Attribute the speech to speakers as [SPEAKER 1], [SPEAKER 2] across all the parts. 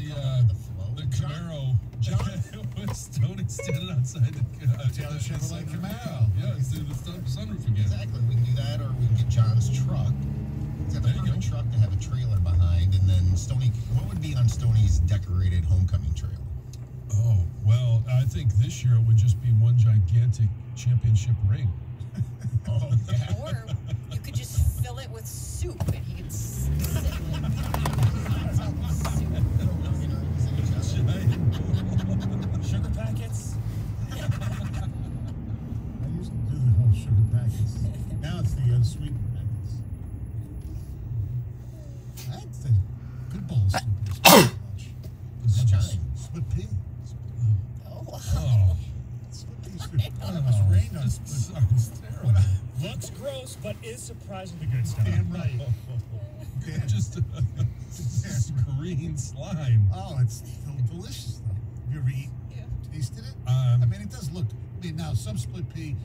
[SPEAKER 1] the Camaro. John was Tony standing outside the
[SPEAKER 2] Chevrolet Camaro.
[SPEAKER 1] Yeah, through the sunroof again.
[SPEAKER 3] Exactly. We can do that, or we can get John's truck. He's got the perfect truck to have a trailer behind, and then Stoney. What would be on Stoney's decorated homecoming trailer?
[SPEAKER 1] Oh, well, I think this year it would just be one gigantic championship ring.
[SPEAKER 3] Oh, yeah.
[SPEAKER 4] Or you could just fill it with soup, and he could sit in it.
[SPEAKER 2] Sugar packets. I used to do the whole sugar packets. Now it's the unsweetened packets. That's the good bowl of soup. Split pea.
[SPEAKER 4] Oh, wow.
[SPEAKER 1] Oh.
[SPEAKER 2] Split pea soup. It was rained on split.
[SPEAKER 1] Sounds terrible.
[SPEAKER 5] Looks gross, but is surprisingly good stuff.
[SPEAKER 2] Damn right.
[SPEAKER 1] Yeah. Just green slime.
[SPEAKER 2] Oh, it's delicious though. Have you ever tasted it? I mean, it does look. I mean, now some split pea.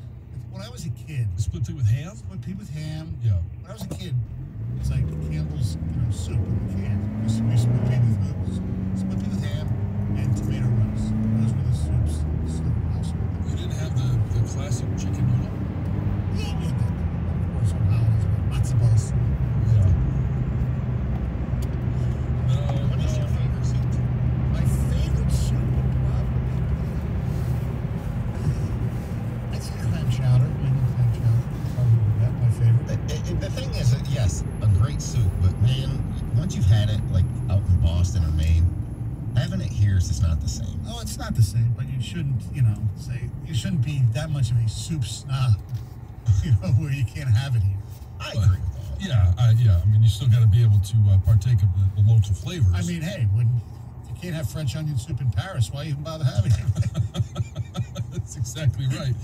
[SPEAKER 2] When I was a kid,
[SPEAKER 1] Split pea with ham?
[SPEAKER 2] split pea with ham.
[SPEAKER 1] Yeah.
[SPEAKER 2] When I was a kid, it was like Campbell's, soup in the can. We split pea with ham and tomato rice. Those were the soups.
[SPEAKER 1] You didn't have the classic chicken noodle?
[SPEAKER 2] Yeah, we did. Of course, on holidays, matzo ball soup.
[SPEAKER 1] Yeah.
[SPEAKER 3] What is your favorite soup?
[SPEAKER 2] My favorite soup would probably be, I'd say clam chowder. Maybe clam chowder. Probably my favorite.
[SPEAKER 3] The thing is, yes, a great soup, but man, once you've had it, like out in Boston or Maine, having it here is just not the same.
[SPEAKER 2] Oh, it's not the same, but you shouldn't, you shouldn't be that much of a soup snob, where you can't have it here.
[SPEAKER 3] I agree with that.
[SPEAKER 1] Yeah. I mean, you still got to be able to partake of the local flavors.
[SPEAKER 2] I mean, hey, when you can't have French onion soup in Paris, why even bother having it?
[SPEAKER 1] That's exactly right.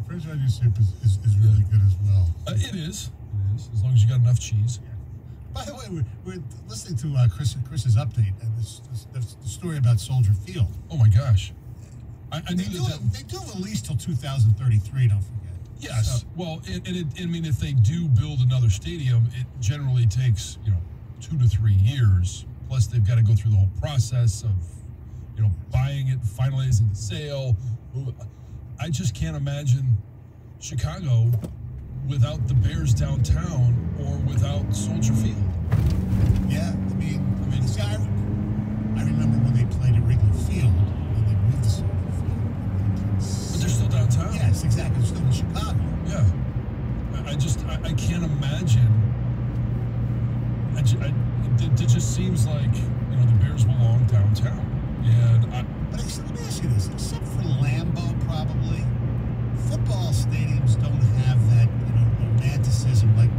[SPEAKER 2] French onion soup is really good as well.
[SPEAKER 1] It is, as long as you got enough cheese.
[SPEAKER 2] Yeah. By the way, we're listening to Chris's update and the story about Soldier Field.
[SPEAKER 1] Oh my gosh, I knew
[SPEAKER 2] They do release till 2033. Don't forget.
[SPEAKER 1] Yes.
[SPEAKER 2] So,
[SPEAKER 1] Well, I mean, if they do build another stadium, it generally takes 2 to 3 years. Plus, they've got to go through the whole process of buying it, finalizing the sale. I just can't imagine Chicago without the Bears downtown or without Soldier Field.
[SPEAKER 2] yeah, I mean, see, I remember when they played at Wrigley Field and they moved to Soldier Field.
[SPEAKER 1] But they're still downtown.
[SPEAKER 2] Yes, exactly. They're still in Chicago.
[SPEAKER 1] Yeah. I can't imagine. It just seems like the Bears belong downtown,
[SPEAKER 2] But let me ask you this: except for Lambeau, probably football stadiums don't have that romanticism like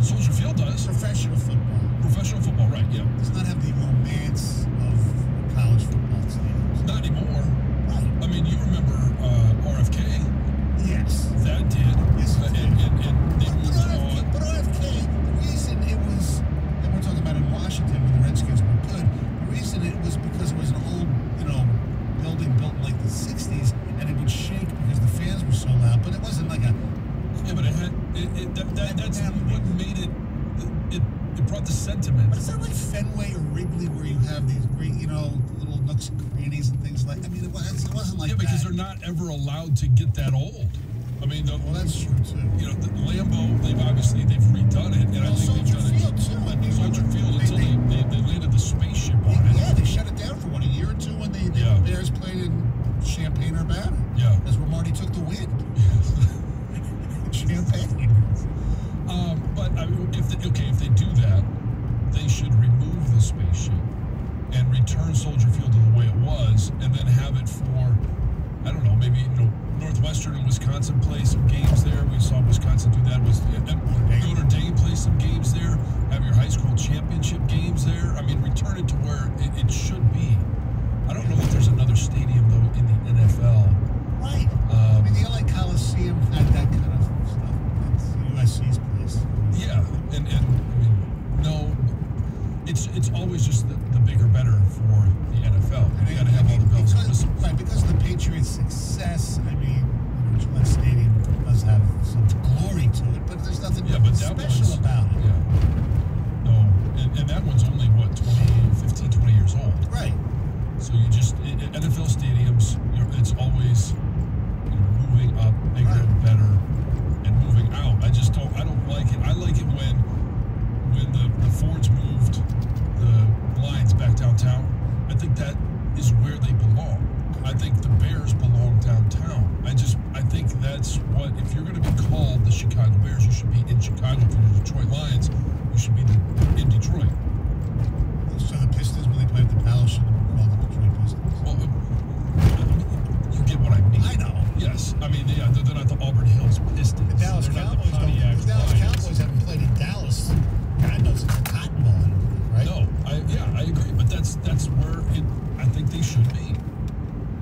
[SPEAKER 1] Soldier Field does.
[SPEAKER 2] Professional football.
[SPEAKER 1] Professional football, right? Yeah.
[SPEAKER 2] Does not have the romance of college football stadiums.
[SPEAKER 1] Not anymore.
[SPEAKER 2] Right.
[SPEAKER 1] I mean, you remember RFK?
[SPEAKER 2] Yes.
[SPEAKER 1] That did.
[SPEAKER 2] Yes, it did.
[SPEAKER 1] And they moved on.
[SPEAKER 2] But RFK, the reason it was, and we're talking about in Washington when the Redskins were good, the reason it was because it was an old, building built in like the 60s, and it would shake because the fans were so loud, but it wasn't like a...
[SPEAKER 1] Yeah, but that's what made it brought the sentiment.
[SPEAKER 2] But it's not like Fenway or Wrigley where you have these great, little nooks and crannies and things like... I mean, it wasn't like that.
[SPEAKER 1] Yeah, because they're not ever allowed to get that old. I mean,
[SPEAKER 2] well, that's true, too.
[SPEAKER 1] The Lambeau, they've redone it, and I think they've done it.
[SPEAKER 2] Field, too. I mean,
[SPEAKER 1] Soldier Field until they landed the spaceship on it.
[SPEAKER 2] Yeah, they shut it down for, a year or two when the Bears played in Champaign-Urbana.
[SPEAKER 1] Yeah.
[SPEAKER 2] That's where Marty took the win. Champaign.
[SPEAKER 1] But I mean, if they do that, they should remove the spaceship and return Soldier Field to the way it was, and then have it for, I don't know, maybe Northwestern and Wisconsin play some games there. We saw Wisconsin do that. Notre Dame play some games there. Have your high school championship games there. I mean, return it to where it should be. I don't know that there's another stadium though in the NFL.
[SPEAKER 2] Right. I mean, the LA Coliseum had that kind of stuff. That's USC's place.
[SPEAKER 1] Yeah, and I mean, no, it's always just the bigger better for the NFL. You got to have all the bells and whistles.
[SPEAKER 2] Right, because of the Patriots' success. I mean, Gillette Stadium does have some glory to it, but there's nothing special about it.
[SPEAKER 1] Yeah. No, and that one's only 20 years old. NFL stadiums, it's always moving up, bigger and better, and moving out. I don't like it. I like it when the Fords moved the Lions back downtown. I think that is where they belong. I think the Bears belong downtown. I think that's what, if you're going to be called the Chicago Bears, you should be in Chicago. For the Detroit Lions, you should be in Detroit.
[SPEAKER 2] So the Pistons, when they played at the Palace, should have been called the Detroit Pistons.
[SPEAKER 1] Well, you get what I mean.
[SPEAKER 2] I know.
[SPEAKER 1] Yes. I mean, they're not the Auburn Hills Pistons.
[SPEAKER 2] The Dallas
[SPEAKER 1] They're not
[SPEAKER 2] Cowboys
[SPEAKER 1] the Pontiac
[SPEAKER 2] The Dallas
[SPEAKER 1] Lions.
[SPEAKER 2] Cowboys haven't played in Dallas. God knows since the Cotton Bowl, right?
[SPEAKER 1] No, I agree, but that's where I think they should be.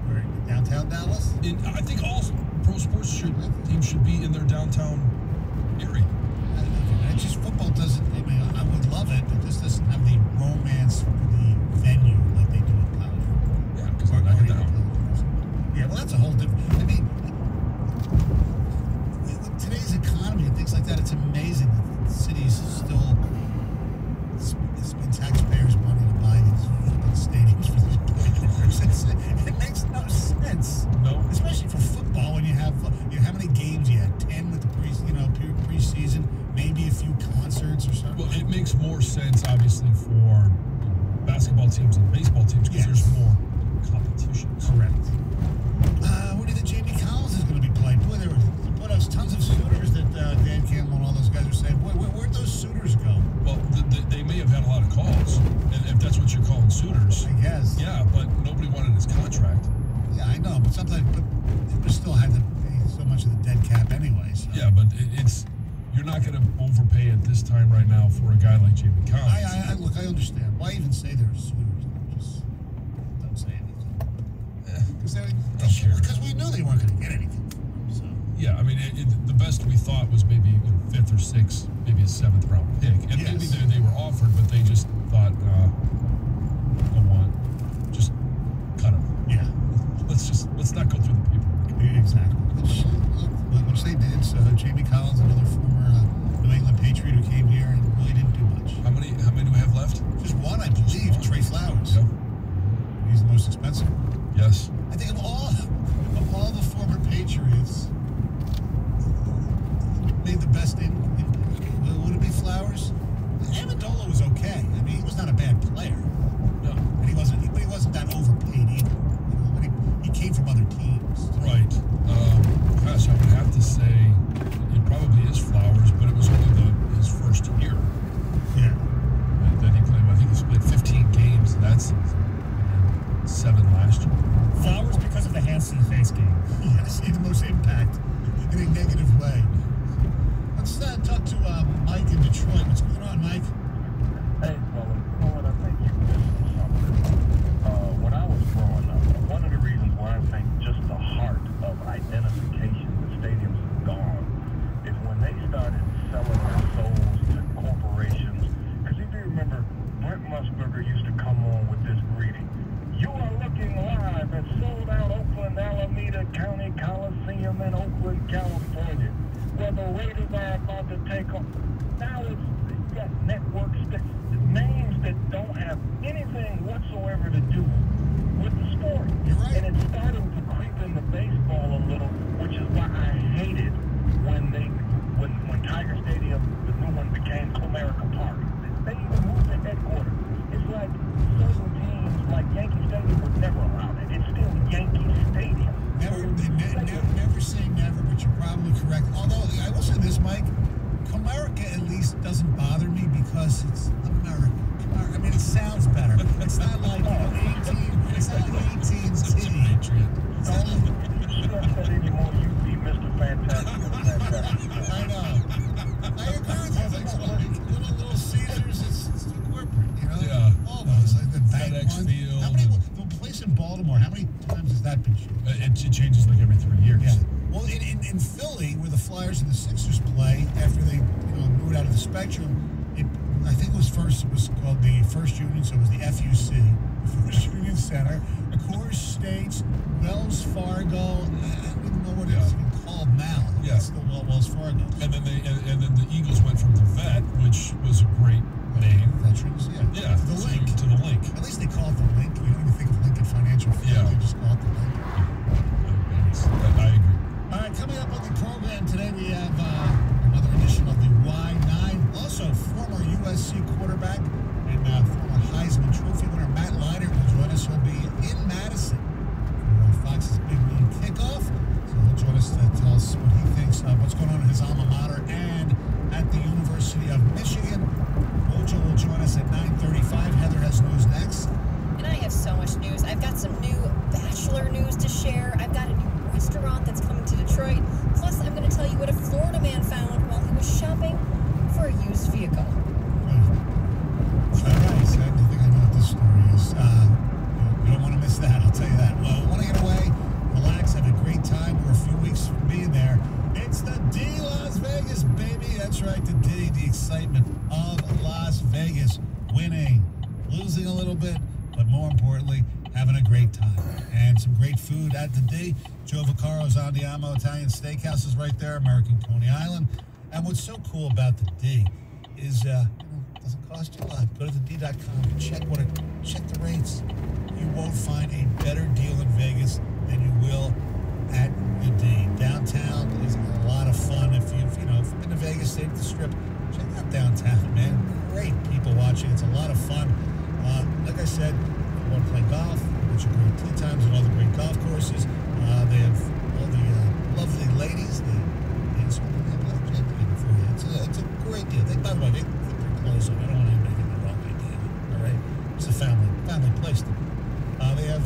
[SPEAKER 2] Where, downtown Dallas?
[SPEAKER 1] I think all pro sports teams should be in their downtown area.
[SPEAKER 2] It's just football doesn't. I mean, I would love it, but this doesn't have the romance for the venue like they do in college.
[SPEAKER 1] Yeah, because they're not down.
[SPEAKER 2] Yeah, well, that's a whole different. I mean, with today's economy and things like that, it's amazing that the city's still spend taxpayers' money to buy these football stadiums for these players. It makes no sense.
[SPEAKER 1] No.
[SPEAKER 2] Especially for football, when you have how many games you had? 10 with the preseason, maybe a few concerts or something.
[SPEAKER 1] Well, it makes more sense, obviously, for basketball teams and baseball teams because there's more competition.
[SPEAKER 2] Correct. What do you think Jamie Collins is going to be playing? Boy, there was tons of suitors that Dan Campbell and all those guys were saying. Boy, where'd those suitors go?
[SPEAKER 1] Well, they may have had a lot of calls, and if that's what you're calling suitors.
[SPEAKER 2] I guess.
[SPEAKER 1] Yeah, but nobody wanted his contract.
[SPEAKER 2] Yeah, I know, but sometimes they still had to pay so much of the dead cap anyway. So.
[SPEAKER 1] Yeah, but you're not going to overpay at this time right now for a guy like Jamie Collins.
[SPEAKER 2] Look, I understand. Why even say they're suitors? Just don't say anything. Because we knew they weren't going to get anything from them. So.
[SPEAKER 1] Yeah, I mean, the best we thought was maybe 5th or 6th, maybe a 7th round pick. And maybe they were offered, but they just thought, don't want, just cut him.
[SPEAKER 2] Yeah.
[SPEAKER 1] Let's not go through the paperwork.
[SPEAKER 2] Exactly. Which they did. So Jamie Collins, another former New England Patriot who came here and really didn't do much.
[SPEAKER 1] How many do we have left?
[SPEAKER 2] Just one, I believe. Trey Flowers.
[SPEAKER 1] Yep.
[SPEAKER 2] He's the most expensive.
[SPEAKER 1] Yes.
[SPEAKER 2] I think of all the former Patriots, made the best impact. Would it be Flowers? Amendola was okay. I mean, he was not a bad player.
[SPEAKER 1] No.
[SPEAKER 2] And he wasn't that overpaid either. He came from other teams.
[SPEAKER 1] Right. Gosh, I would have to say it probably is Flowers, but it was only his first year.
[SPEAKER 2] Yeah.
[SPEAKER 1] And then he played, I think he played 15 games that season, and then 7 last year.
[SPEAKER 5] Flowers because of the hands to the face game.
[SPEAKER 2] Yes, he had the most impact in a negative way. Let's talk to Mike in Detroit. What's going on, Mike?
[SPEAKER 6] Hey, fellas, you know what? I think you're missing something. When I was growing up, one of the reasons why I think just the heart of identification with stadiums is gone is when they started selling their souls to corporations. Because if you remember, Brent Musburger used to come on with this greeting. You are looking live at sold-out Oakland Alameda County Coliseum in Oakland, California, where the Raiders are about to take off. Now you've got networks, names that don't have anything whatsoever to do with the sport.
[SPEAKER 2] You're right.
[SPEAKER 6] And it's starting to creep into baseball a little, which is why I hated when Tiger Stadium, the new one, became Comerica Park. They even moved the headquarters. It's like certain teams, like Yankee Stadium, would never allow it. It's still Yankee Stadium.
[SPEAKER 2] Never say never, but you're probably correct. Although I will say this, Mike, Comerica at least doesn't bother me because it's America. I mean, it sounds better. It's not like 18. It's not like 18's City.
[SPEAKER 6] If you stress that anymore, you'd be Mr. Fantastic.
[SPEAKER 2] I know. I agree with you. It's like little Caesars. It's too corporate, you know.
[SPEAKER 1] Yeah.
[SPEAKER 2] All those, like the bank
[SPEAKER 1] FedEx
[SPEAKER 2] one.
[SPEAKER 1] Field.
[SPEAKER 2] How many? The place in Baltimore. How many times has that been changed?
[SPEAKER 1] It changes like every 3 years.
[SPEAKER 2] Yeah. Well, in Philly, where the Flyers and the Sixers play, after they moved out of the Spectrum, I think it was called the First Union, so it was the FUC, the First Union Center, Coors States, Wells Fargo. I don't even know what it's even called now.
[SPEAKER 1] Yeah.
[SPEAKER 2] It's still Wells Fargo.
[SPEAKER 1] And then the Eagles went from the Vet, which was a great name.
[SPEAKER 2] Veterans, yeah.
[SPEAKER 1] Yeah.
[SPEAKER 2] To the Link.
[SPEAKER 1] To the Link.
[SPEAKER 2] At least they call it the Link. You don't even think of Lincoln Financial Field.
[SPEAKER 1] Yeah.
[SPEAKER 2] They just but more importantly, having a great time. And some great food at the D. Joe Vaccaro's Andiamo Italian Steakhouse is right there, American Coney Island. And what's so cool about the D is, it doesn't cost you a lot. Go to thed.com, check the rates. You won't find a better deal in Vegas than you will at the D. Downtown is a lot of fun. If you've been to Vegas, stayed at the Strip, check out downtown, man. Great people watching. It's a lot of fun. Like I said, if you want to play golf, get your great tee times and all the great golf courses. They have all the lovely ladies. They just want to have blackjack playing for you. It's a great deal. By the way, they put their clothes on. I don't want anybody to get the wrong idea. All right, it's a family place. They have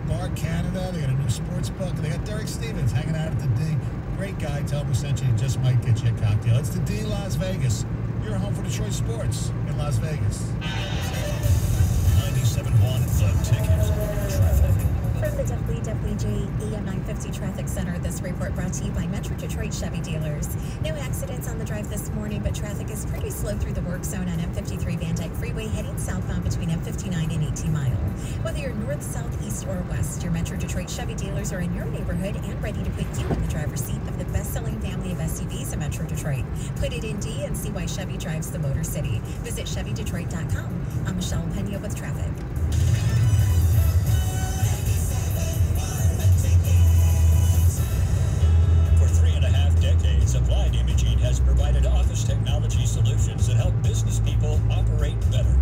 [SPEAKER 2] Bar Canada. They got a new sports book. They got Derek Stevens hanging out at the D. Great guy. Tell him we sent you. He just might get you a cocktail. It's the D Las Vegas. Your home for Detroit sports in Las Vegas.
[SPEAKER 7] 97.1 The Ticket. Traffic.
[SPEAKER 8] From the WWJ AM 950 Traffic Center, this report brought to you by Metro Detroit Chevy Dealers. No accidents on the drive this morning, but traffic is pretty slow through the work zone on M53 Van Dyke Freeway heading southbound between M59 and 18 Mile. Whether you're north, south, east, or west, your Metro Detroit Chevy Dealers are in your neighborhood and ready to put you in the driver's seat of the best-selling family of SUVs in Metro Detroit. Put it in D and see why Chevy drives the Motor City. Visit ChevyDetroit.com. I'm Michelle Pena with traffic.
[SPEAKER 7] Applied Imaging has provided office technology solutions that help business people operate better.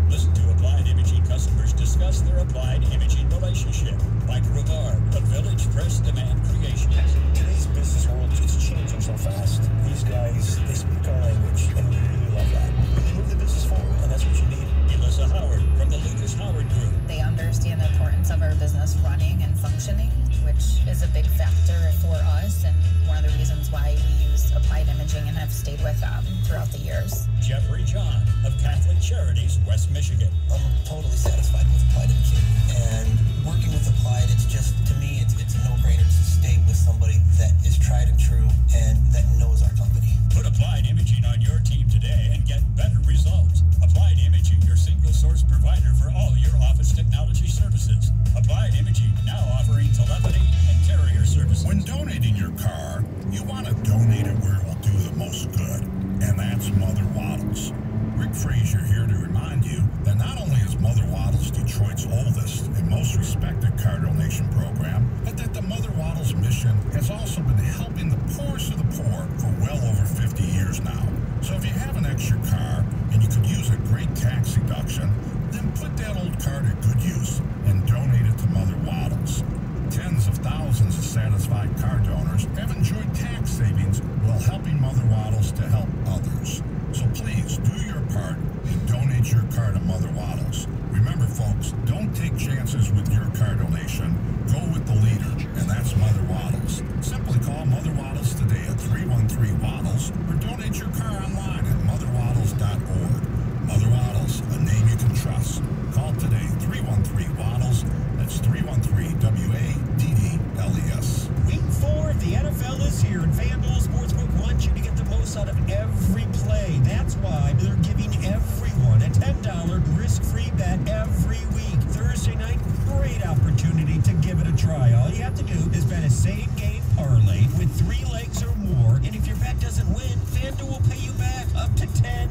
[SPEAKER 7] Listen to Applied Imaging customers discuss their Applied Imaging relationship. Microguard, a Village Press Demand Creation.
[SPEAKER 6] Today's business world is changing so fast. These guys, they speak our language, and we really love that. They move the business forward, and that's what you need.
[SPEAKER 7] Melissa Howard from the Lucas Howard Group.
[SPEAKER 4] They understand the importance of our business running and functioning, which is a big factor for us and one of the reasons why we use Applied Imaging and have stayed with them throughout the years.
[SPEAKER 7] Jeffrey John of Catholic Charities, West Michigan.
[SPEAKER 9] I'm totally satisfied with Applied Imaging, and working with Applied, it's just, to me, it's a no-brainer to stay with somebody that is tried and true and that knows our company.
[SPEAKER 7] Put Applied Imaging on your team today and get better results. Applied Imaging, your single source provider for all your office technology services. Applied Imaging, now offering telephony and carrier services.
[SPEAKER 10] When donating your car, you want to donate it where it will do the most good, and that's Mother Waddles. Rick Frazier here to remind you that not only is Mother Waddles Detroit's oldest and most respected car donation program, but that the Mother Waddles mission has also been helping the poorest of the poor for well over 50 years now. So if you have an extra car and you could use a great tax deduction, then put that old car to good use and donate it to Mother Waddles. Tens of thousands of satisfied car donors have enjoyed tax savings while helping Mother Waddles to help others. So please do your part and donate your car to Mother Waddles. Remember, folks, don't take chances with your car donation. Go with the leader, and that's Mother Waddles. Simply call Mother Waddles today at 313-WADDLES or donate your car online at motherwaddles.org. Mother Waddles, a name you can trust. Call today, 313-WADDLES. That's 313-WADDLES.
[SPEAKER 11] Week 4 of the NFL is here, and FanDuel Sportsbook wants you to get the most out of every play. That's why they're giving everyone a $10 risk-free bet every week. Thursday night, great opportunity to give it a try. All you have to do is bet a same-game parlay with 3 legs or more, and if your bet doesn't win, FanDuel will pay you back up to $10.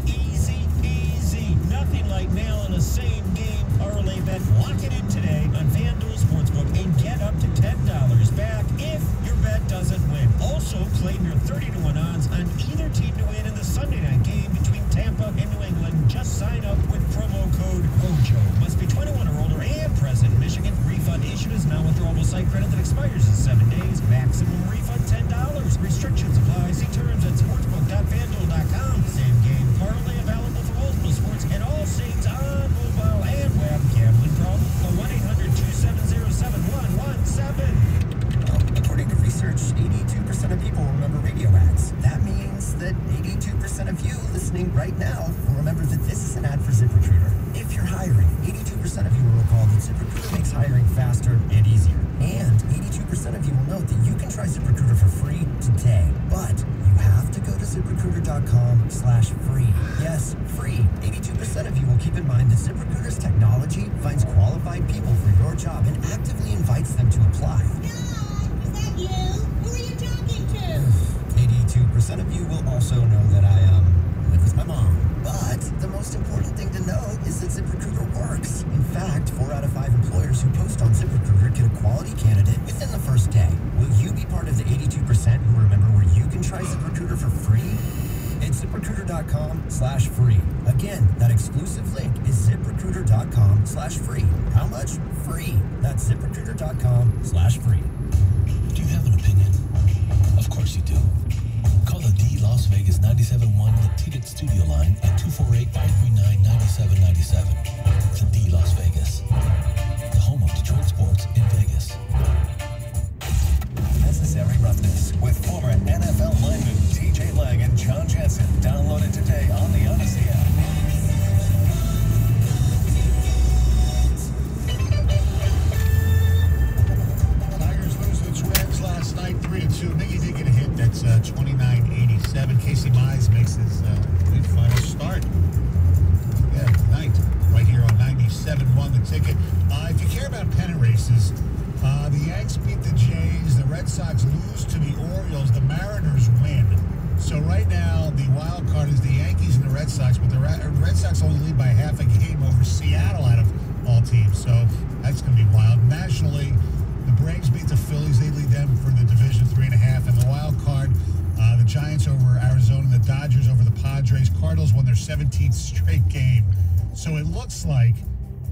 [SPEAKER 11] Easy peasy. Nothing like nailing a same-game parlay bet. Lock it in today on FanDuel Sportsbook and get up to $10 back if your bet doesn't win. Also, claim your 30-to-1 odds on either team to win in the Sunday night game between Tampa and New England. Just sign up with promo code WOJO. Must be 21 or older and present in Michigan. Refund issued is non-withdrawable site credit that expires in 7 days. Maximum refund $10. Restrictions apply. See terms at sportsbook.fanduel.com. Same game parlay available for multiple sports and all states on mobile and web. Gambling problem? Call 1-800-270-7117.
[SPEAKER 9] According to research, 82% of people remember radio ads. That means that 82% of you listening right now will remember that this is an ad for ZipRecruiter. If you're hiring, 82% of you will recall that ZipRecruiter makes hiring faster and easier. And 82% of you will note that you can try ZipRecruiter for free today. But you have to go to ZipRecruiter.com/free. Yes, free. 82% of you will keep in mind that ZipRecruiter's technology ZipRecruiter.com/free. Again, that exclusive link is ZipRecruiter.com/free. How much? Free. That's ZipRecruiter.com/free.
[SPEAKER 12] Do you have an opinion? Of course you do. Call the D Las Vegas 97.1 The Ticket Studio line at 248-539-9797. The D Las Vegas, the home of Detroit sports in Vegas.
[SPEAKER 9] Necessary Roughness with former NFL linemen TJ Lang and John Jensen. Download it today on the Odyssey app.
[SPEAKER 2] Tigers lose the Twins last night 3-2. Miggy did get a hit. That's 29-87. Casey Mize makes his good final start. Yeah, tonight, right here on 97.1 The Ticket. If you care about pennant races, the Yanks beat the Jays. The Red Sox lose to the Orioles. The Mariners win. So right now, the wild card is the Yankees and the Red Sox, but the Red Sox only lead by half a game over Seattle out of all teams. So that's going to be wild. Nationally, the Braves beat the Phillies. They lead them for the division 3.5. And the wild card, the Giants over Arizona, the Dodgers over the Padres. Cardinals won their 17th straight game. So it looks like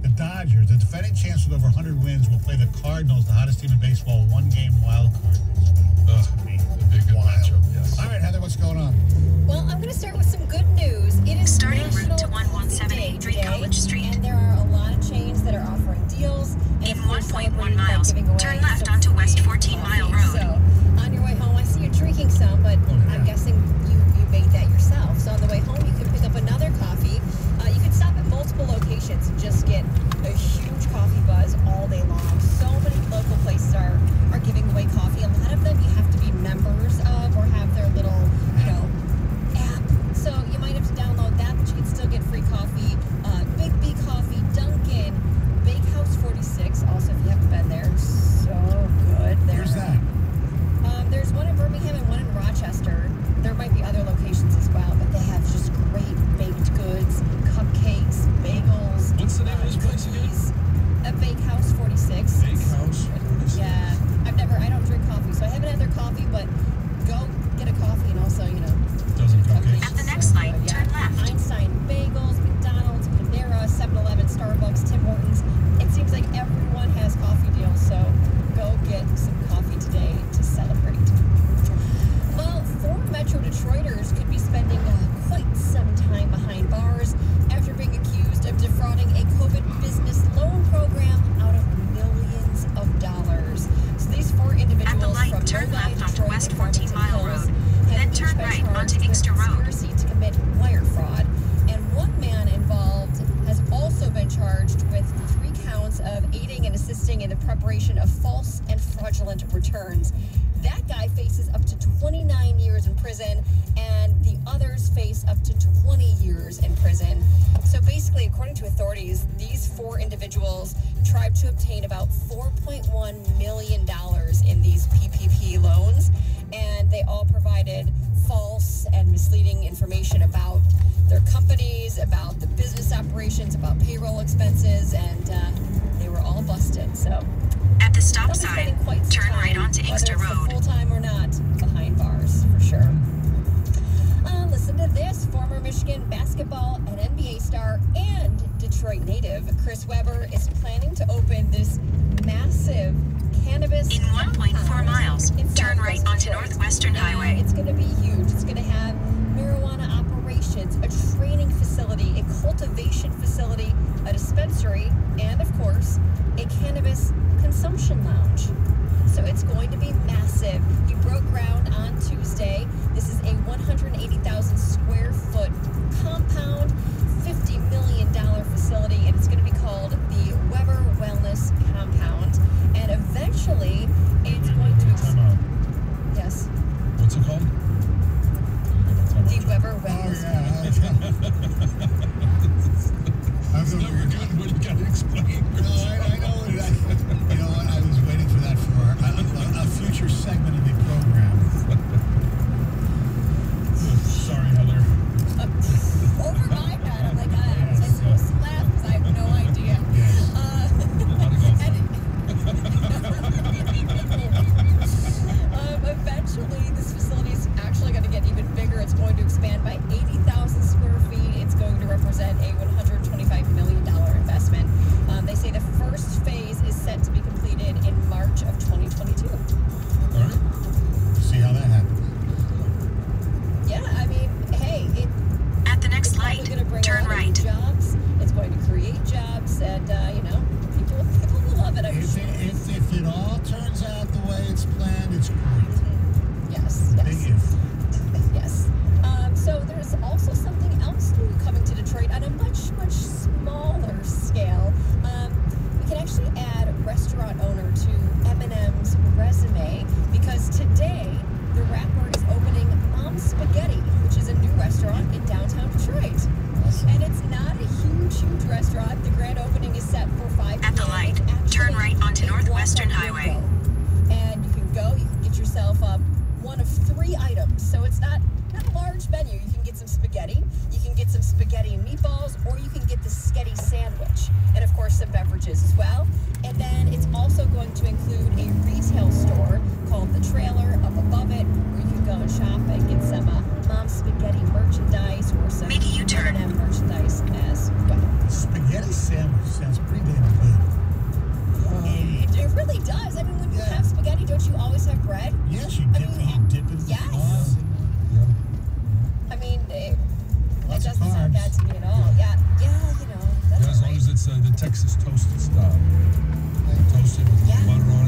[SPEAKER 2] the Dodgers, the defending champs with over 100 wins, will play the Cardinals, the hottest team in baseball, a one-game wild card. That's going to be wild. Matchup, yes. All right, Heather, what's going on?
[SPEAKER 8] Well, I'm going to start with some good news. It is
[SPEAKER 13] starting
[SPEAKER 8] National
[SPEAKER 13] route to 11783 College Street.
[SPEAKER 8] And there are a lot of chains that are offering deals.
[SPEAKER 13] In 1.1 miles, turn left onto West 14 Mile Road.
[SPEAKER 8] So, on your way home, I see you drinking some, but I'm guessing you made that yourself. So on the way home, you can pick up another coffee. You can stop at multiple locations and just get a huge coffee buzz all day long. So many local places are giving away coffee. A lot of them you have to be members of or have their little, app. So you might have to download that, but you can still get free coffee. Big B Coffee, Dunkin', Bakehouse 46. Also, if you haven't been there, so good.
[SPEAKER 2] Where's that?
[SPEAKER 8] There's one in Birmingham and one in Rochester. There might be other locations as well, but they have just great baked goods, cupcakes, bagels.
[SPEAKER 1] What's the name of this place again?
[SPEAKER 8] A Bakehouse 46.
[SPEAKER 1] Bakehouse 46.
[SPEAKER 8] Yeah. I don't drink coffee, so I haven't had their coffee, but go get a coffee and also,
[SPEAKER 1] dozen cupcakes.
[SPEAKER 13] At the next light, turn left.
[SPEAKER 8] Einstein Bagels, McDonald's, Panera, 7-Eleven, Starbucks, Tim Hortons. It seems like everyone has coffee deals, so go get some coffee today to celebrate. Well, 4 Metro Detroiters could be spending quite some time behind bars after being accused of defrauding a COVID business loan program out of millions of dollars. So these 4 individuals
[SPEAKER 13] at the light,
[SPEAKER 8] from
[SPEAKER 13] turn
[SPEAKER 8] Novi,
[SPEAKER 13] left onto
[SPEAKER 8] Detroit,
[SPEAKER 13] West
[SPEAKER 8] and
[SPEAKER 13] 14 Mile
[SPEAKER 8] Hills
[SPEAKER 13] Road.
[SPEAKER 8] have
[SPEAKER 13] Then
[SPEAKER 8] each
[SPEAKER 13] turn
[SPEAKER 8] been
[SPEAKER 13] right
[SPEAKER 8] charged
[SPEAKER 13] onto
[SPEAKER 8] with
[SPEAKER 13] Inkster Road.
[SPEAKER 8] conspiracy to commit wire fraud. And one man involved has also been charged with 3 counts of aiding and assisting in the preparation of false and fraudulent returns. That guy faces up to 29 years in prison, and the others face up to 20 years in prison. So basically, according to authorities, these 4 individuals tried to obtain about $4.1 million in these PPP loans, and they all provided false and misleading information about their companies, about the business operations, about payroll expenses, and they were all busted. So
[SPEAKER 13] at the stop sign, turn right onto Inkster Road.
[SPEAKER 8] Full-time or not, behind bars, for sure. Listen to this. Former Michigan basketball and NBA star and Detroit native Chris Webber is planning to open this massive cannabis
[SPEAKER 13] in 1.4 miles, turn right onto
[SPEAKER 8] Detroit.
[SPEAKER 13] Northwestern Highway.
[SPEAKER 8] It's going to be huge. It's going to have marijuana operations, a training facility, a cultivation facility, a dispensary, and of course, a cannabis consumption lounge. So it's going to be massive. He broke ground on Tuesday. This is a 180,000 square foot compound, $50 million facility, and it's going to be called the Weber Wellness Compound. And eventually, it's going to... Yes?
[SPEAKER 1] What's it called?
[SPEAKER 8] The Weber Wellness
[SPEAKER 1] It's never good when you got to explain.
[SPEAKER 2] No, I know what it is. You know what? I was waiting for that for a future segment of the program.
[SPEAKER 1] Sorry, Heather.
[SPEAKER 14] garages as well. And then it's also going to include a retail store called The Trailer up above it, where you can go and shop and get some Mom Spaghetti merchandise or some M&M merchandise as well.
[SPEAKER 2] Spaghetti sandwich sounds pretty damn good.
[SPEAKER 14] It really does. I mean, when you have spaghetti, don't you always have bread?
[SPEAKER 2] Yes, you dip it.
[SPEAKER 14] Yes. I mean, it doesn't sound bad to me at all. Yeah, you know, that's
[SPEAKER 1] as long as it's the Texas toasted style. Toasted with butter on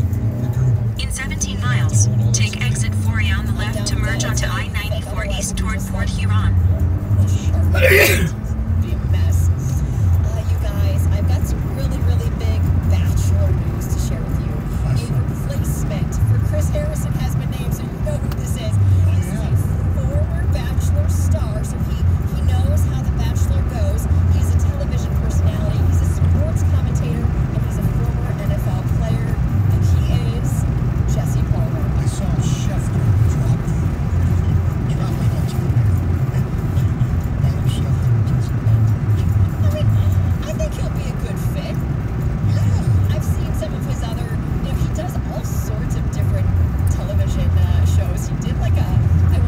[SPEAKER 1] it,
[SPEAKER 13] In 17 miles, take exit 4A on the left to merge onto I-94 east toward Port Huron.
[SPEAKER 14] Be a mess. You guys, I've got some really, really big Bachelor news to share with you. A replacement for Chris Harrison has been named, so you know who this is. He's a former Bachelor star, so he knows how The Bachelor goes. He's a television personality, he's a sports commentator, and he's a former NFL player, and he is Jesse Palmer.
[SPEAKER 2] I saw Schefter drop like a Twitter. Adam Schefter and Jesse Palmer.
[SPEAKER 14] I mean, I think he'll be a good fit. Yeah. I've seen some of his other, you know, he does all sorts of different television shows. He did like I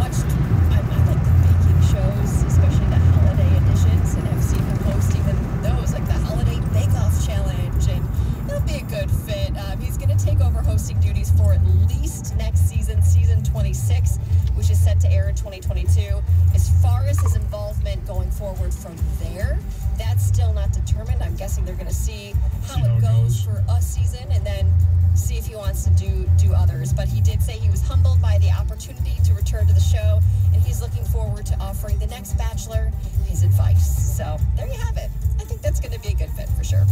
[SPEAKER 14] like the baking shows, especially the holiday editions, and I've seen him host even those, like the Holiday Bake Off Challenge, and he'll be a good fit. He's going to take over hosting duties for at least next season, season 26, which is set to air in 2022. As far as his involvement going forward from there, that's still not determined. I'm guessing they're going to see how it goes for a season and then see if he wants to do others. But he did say he was humbled by the opportunity to return to the show, and he's looking forward to offering the next Bachelor his advice. So there you have it. I think that's going to be a good fit for sure.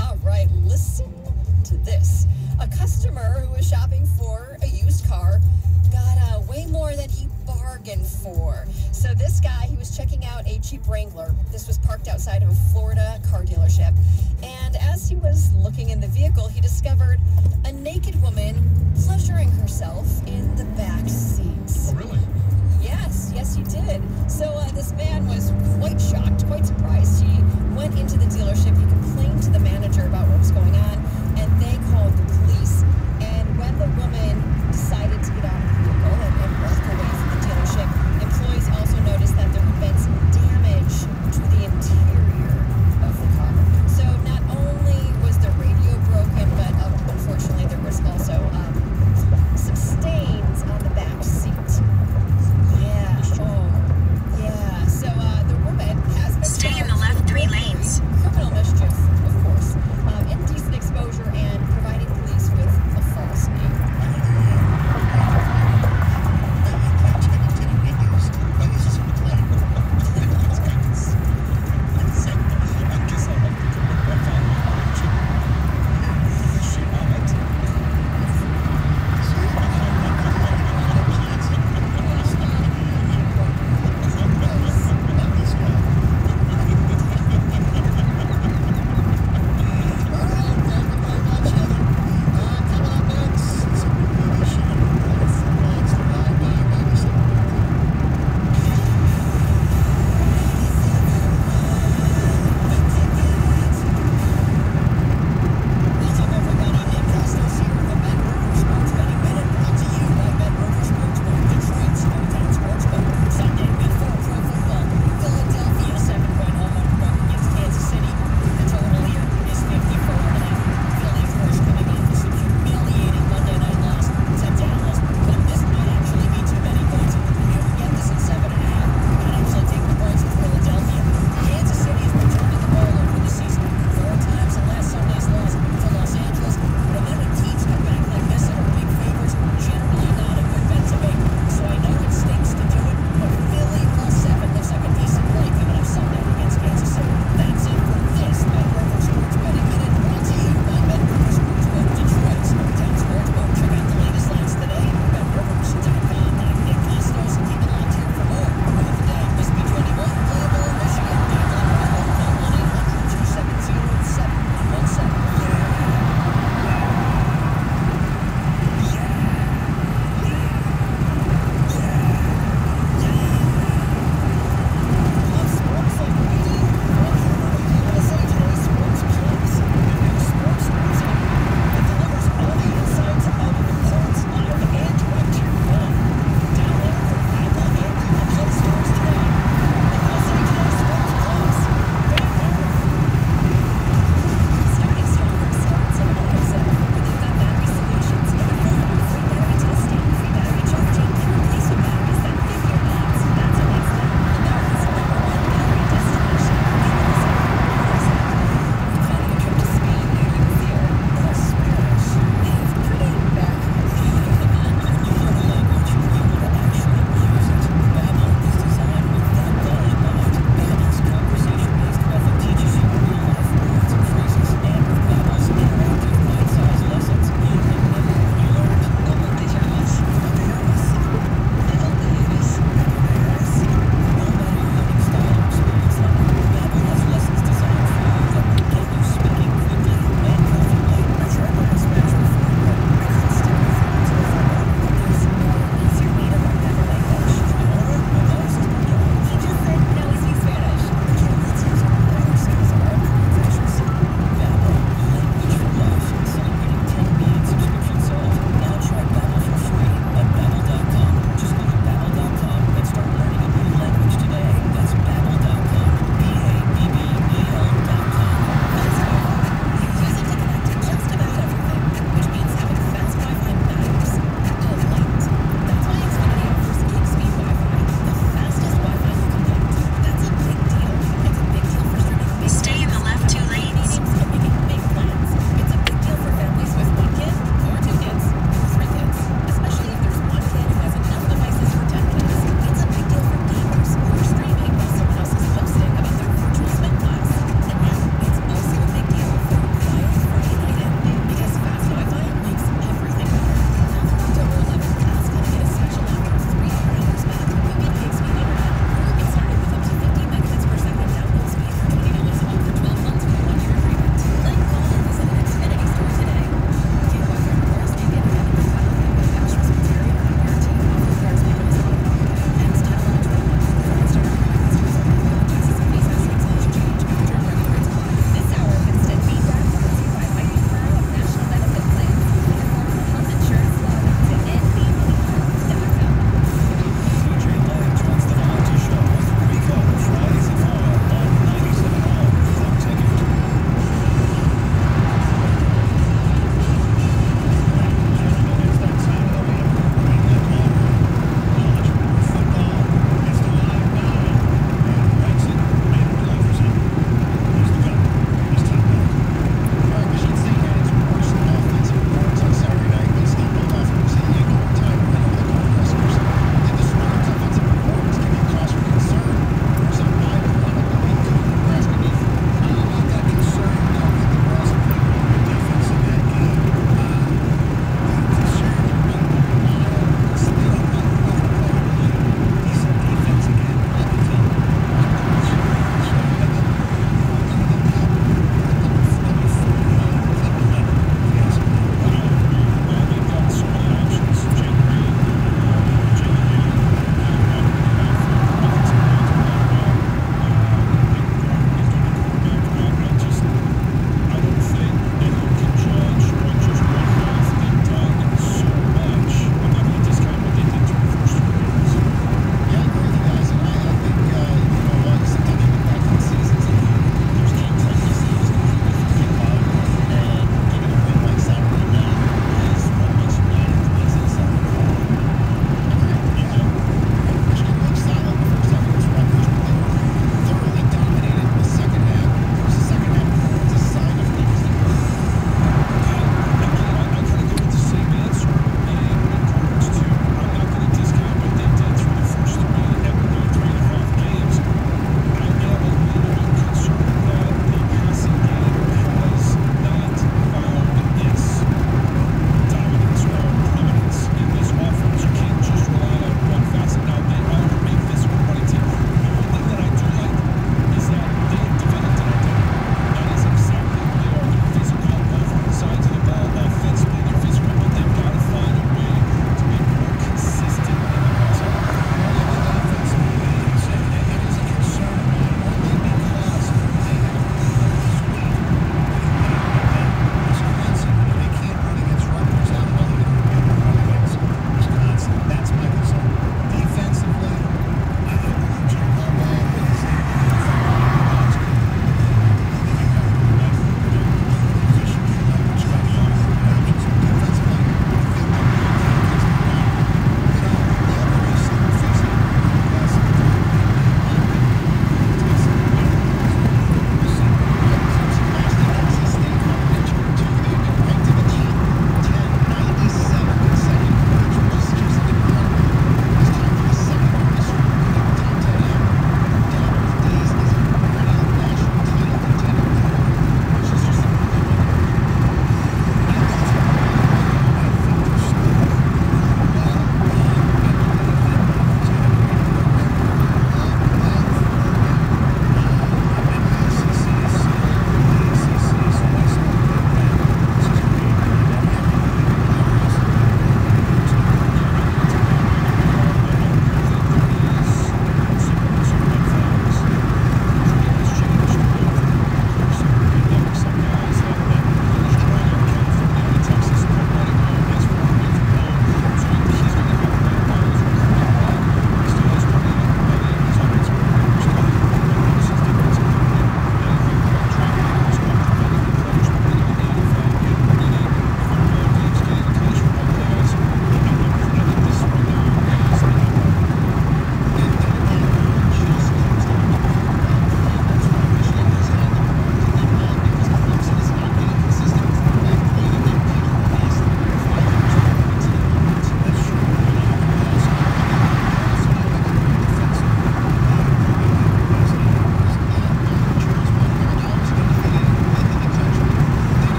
[SPEAKER 14] All right, listen to this. A customer who was shopping for a used car got way more than he bargained for. So this guy, he was checking out a Jeep Wrangler. This was parked outside of a Florida car dealership. And as he was looking in the vehicle, he discovered a naked woman pleasuring herself in the back seats.
[SPEAKER 1] Oh, really?
[SPEAKER 14] Yes, he did. So this man was quite shocked, quite surprised. He went into the dealership. He complained to the manager about what was going on, and they called the police. And when the woman decided to get out of the vehicle and walk away from the dealership, employees also noticed that there had been some damage to the interior of the car. So not only was the radio broken, but unfortunately there was also some stains on the back seat. Yeah. So the woman has been
[SPEAKER 13] Stay in the left 3 lanes.
[SPEAKER 14] criminal mischief, of course.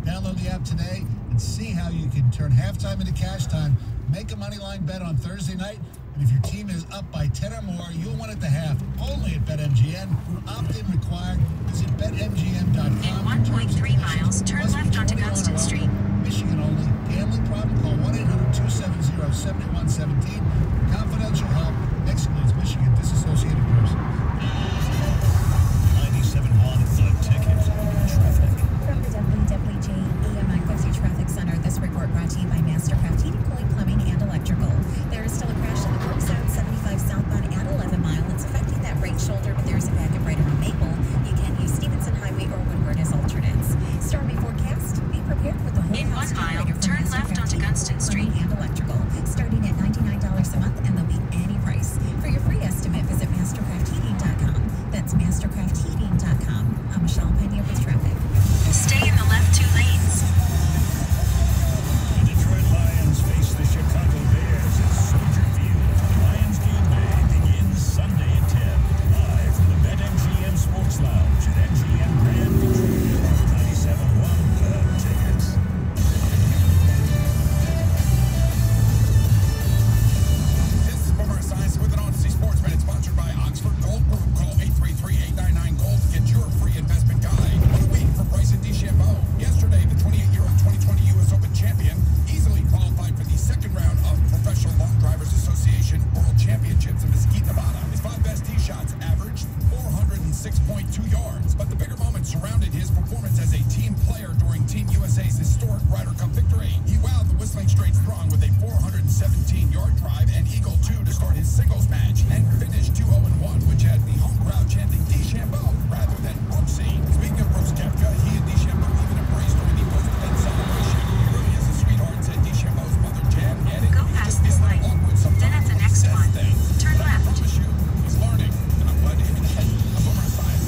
[SPEAKER 2] Download the app today and see how you can turn halftime into cash time. Make a moneyline bet on Thursday night, and if your team is up by 10 or more, you'll win at the half. Only at BetMGM. Opt-in required. Visit BetMGM.com.
[SPEAKER 13] In 1.3 miles, turn left onto Gunston Street.
[SPEAKER 2] Michigan only. Gambling problem? Call 1-800-270-7117. Confidential help. Excludes Michigan disassociated person.
[SPEAKER 10] 97.1 The Ticket. Traffic.
[SPEAKER 8] From the WWJ AM 950 Traffic Center, this report brought to you by Mastercraft Heating, Cooling, Plumbing, and Electrical. There is still a crash in the work zone 75 southbound at 11 Mile. It's affecting that right shoulder, but there's a backup right around Maple. You can use Stevenson Highway or Woodward as alternates. Stormy forecast. Be prepared with the whole
[SPEAKER 13] In 1 mile, turn left onto Gunston Street.
[SPEAKER 8] And Electrical, starting at $99 a month, and they'll be any price. For your free estimate, visit MastercraftHeating.com. That's MastercraftHeating.com. I'm Michelle Pena with traffic.
[SPEAKER 13] Stay in the left 2 lanes.
[SPEAKER 10] The Detroit Lions face the Chicago Bears at Soldier Field. Lions game day begins Sunday at 10. Live from the BetMGM Sports Lounge at MGM Grand Detroit. 97.1 The Tickets.
[SPEAKER 15] This is Boomer Science with an Odyssey Sports Minute, sponsored by Oxford Gold Group. Call 833-899-GOLD to get your free investment guide. What a week for Bryson DeChambeau. Yesterday, the 28-year-old 2020 U.S. Open champion easily qualified for the second round of Professional Long Drivers Association World Championships in Mesquite, Nevada. His 5 best tee shots averaged 406.2 yards. But the bigger moment surrounded his performance as a team player during Team USA's historic Ryder Cup victory. He wowed the Whistling Straits throng with a 417-yard drive and Eagle 2 to start his singles match and finished 2-0-1, which had the home crowd chanting DeChambeau rather than Brooksy. Speaking of Brooks Koepka, he and DeChambeau even embraced during the post-event celebration. He really is a sweetheart, said DeChambeau's mother, Jan.
[SPEAKER 13] Go past this light. Then at the next one, turn left.
[SPEAKER 15] I promise you, he's learning, and I'm glad to hear that. I'm Boomer Science.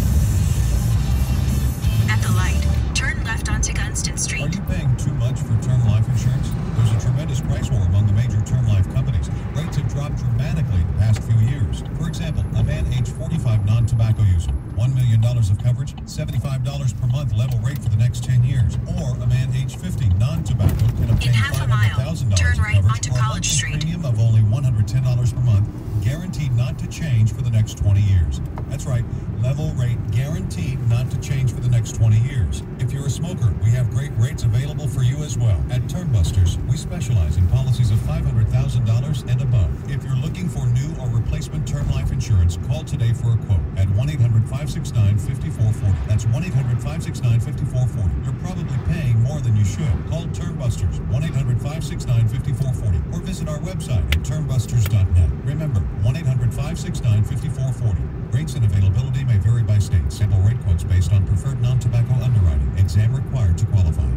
[SPEAKER 13] At the light, turn left onto Gunston Street.
[SPEAKER 16] Are you paying too much for term life insurance? There's a tremendous price war among the major term life companies. Rates have dropped dramatically in the past few years. For example, a man age 45 non-tobacco user, $1 million of coverage, $75 per month level rate for the next 10 years. Or a man age 50 non-tobacco can obtain $500,000
[SPEAKER 13] turn right
[SPEAKER 16] of coverage
[SPEAKER 13] onto
[SPEAKER 16] for a
[SPEAKER 13] College
[SPEAKER 16] monthly
[SPEAKER 13] Street.
[SPEAKER 16] premium of only $110 per month, guaranteed not to change for the next 20 years. That's right, level rate guaranteed not to change for the next 20 years. If you're a smoker, we have great rates available for you as well. At Termbusters, we specialize in policies of $500,000 and above. If you're looking for new or replacement term life insurance, call today for a quote at 1-800-569-5440. That's 1-800-569-5440. You're probably paying more than you should. Call Termbusters, 1-800-569-5440, or visit our website at termbusters.net. Remember, 1-800-569-5440. Rates and availability may vary by state. Sample rate quotes based on preferred non-tobacco underwriting. Exam required to qualify.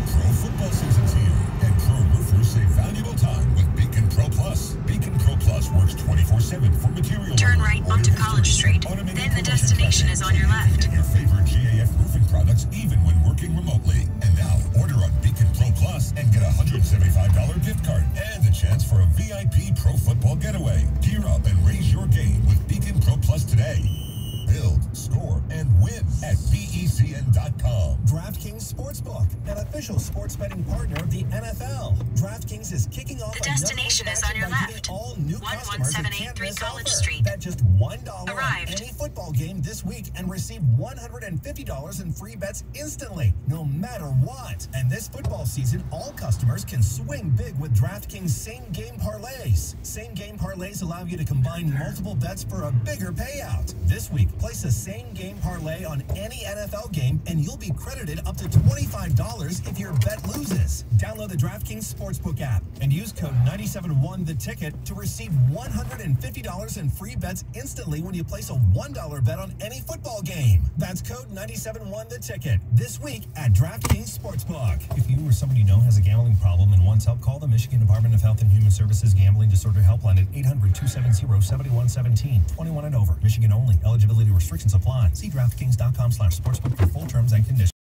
[SPEAKER 10] Pro football season's here, and pro roofers save valuable time with Beacon Pro Plus. Beacon Pro Plus works 24/7 for material.
[SPEAKER 13] Turn right onto College Street. Then the destination is on your left.
[SPEAKER 10] Get your favorite GAF roofing products even when working remotely. And now, order on Beacon Pro Plus and get a $175 gift card and the chance for a VIP pro football getaway. Gear up and raise your game with Beacon Pro Plus today. Build, score, and win at BECN.com.
[SPEAKER 11] DraftKings Sportsbook, an official sports betting partner of the NFL. DraftKings is kicking off
[SPEAKER 13] The destination is on your left.
[SPEAKER 11] All new customers who can't
[SPEAKER 13] 11783
[SPEAKER 11] miss
[SPEAKER 13] College
[SPEAKER 11] offer.
[SPEAKER 13] Street.
[SPEAKER 11] Bet just $1
[SPEAKER 13] Arrived.
[SPEAKER 11] on any football game this week and receive $150 in free bets instantly, no matter what. And this football season, all customers can swing big with DraftKings same-game parlays. Same-game parlays allow you to combine multiple bets for a bigger payout. This week, place a same-game parlay on any NFL game, and you'll be credited up to $25 if your bet loses. Download the DraftKings Sportsbook app and use code 971THETICKET to receive $150 in free bets instantly when you place a $1 bet on any football game. That's code 971THETICKET this week at DraftKings Sportsbook. If you or someone you know has a gambling problem and wants help, call the Michigan Department of Health and Human Services Gambling Disorder Helpline at 800-270-7117. 21 and over. Michigan only. Eligibility restrictions apply. See DraftKings.com/sportsbook for full terms and conditions.